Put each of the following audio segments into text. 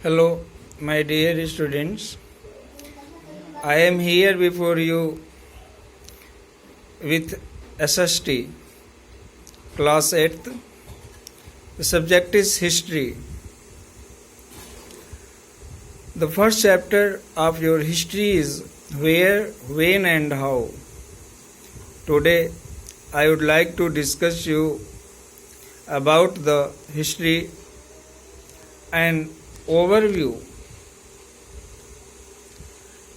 Hello, my dear students. I am here before you with SST, class 8th. The subject is history. The first chapter of your history is where, when, and how. Today, I would like to discuss you about the history and overview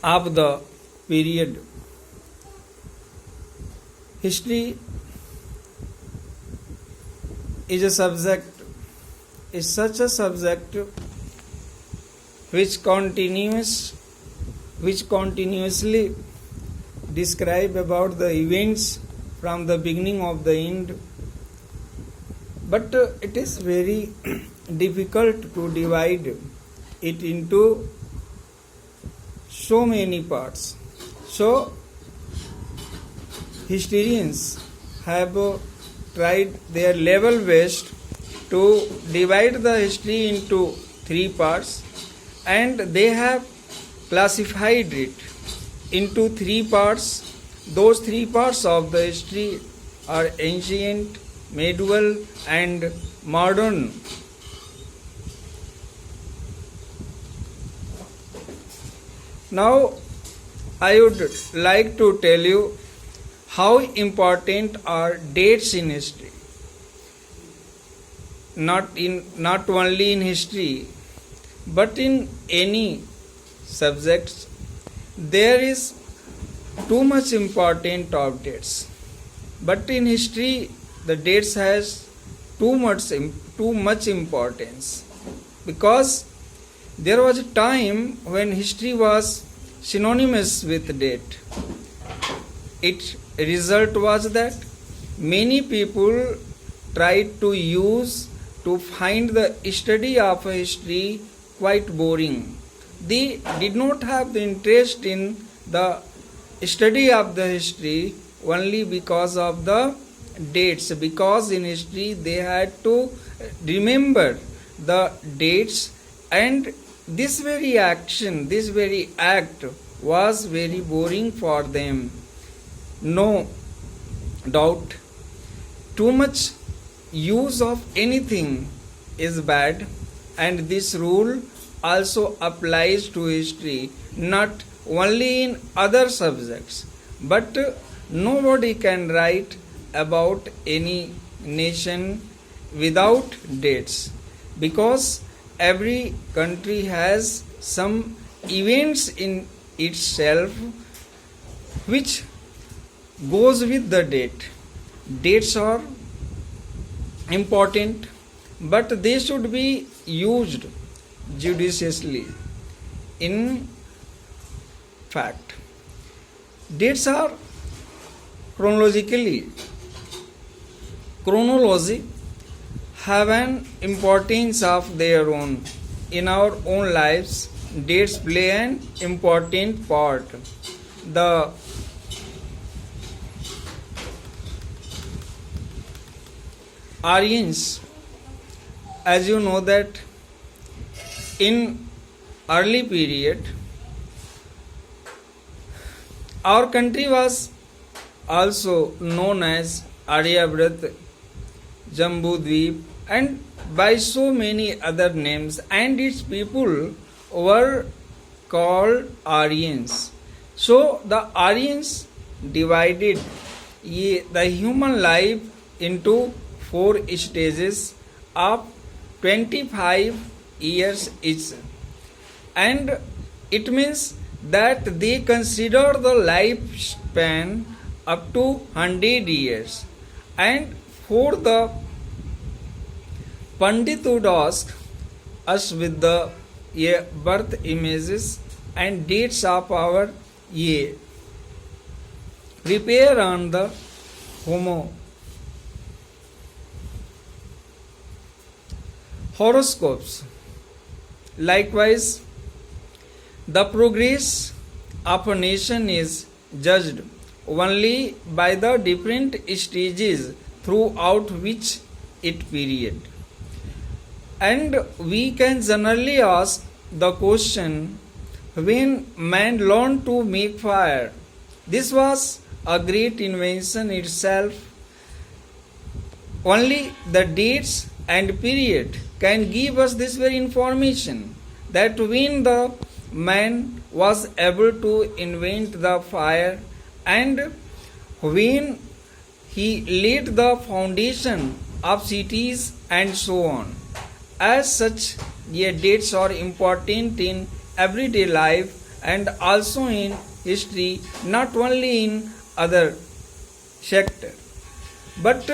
of the period. History is such a subject which continuously describe about the events from the beginning of the end, but it is very difficult to divide it into so many parts. So historians have tried their level best to divide the history into three parts, and they have classified it into three parts. Those three parts of the history are ancient, medieval, and modern. Now, I would like to tell you how important are dates in history. Not only in history, but in any subjects, there is too much important of dates. But in history, the dates has too much importance, because there was a time when history was synonymous with date. Its result was that many people tried to find the study of history quite boring. They did not have the interest in the study of the history only because of the dates, because in history they had to remember the dates, and this very act was very boring for them. No doubt, too much use of anything is bad, and this rule also applies to history, not only in other subjects. But nobody can write about any nation without dates, because every country has some events in itself which goes with the date. Dates are important, but they should be used judiciously. In fact, dates are chronology have an importance of their own. In our own lives, dates play an important part. The Aryans, as you know that in early period, our country was also known as Aryabrat, Jambudvip, and by so many other names, and its people were called Aryans. So the Aryans divided the human life into four stages of 25 years each, and it means that they consider the lifespan up to 100 years. And for the Pandit would ask us with the birth images and dates of our repair on the horoscopes. Likewise, the progress of a nation is judged only by the different stages throughout which it period. And we can generally ask the question when man learned to make fire. This was a great invention itself. Only the dates and period can give us this very information that when the man was able to invent the fire and when he laid the foundation of cities and so on. As such, dates are important in everyday life and also in history, not only in other sector. But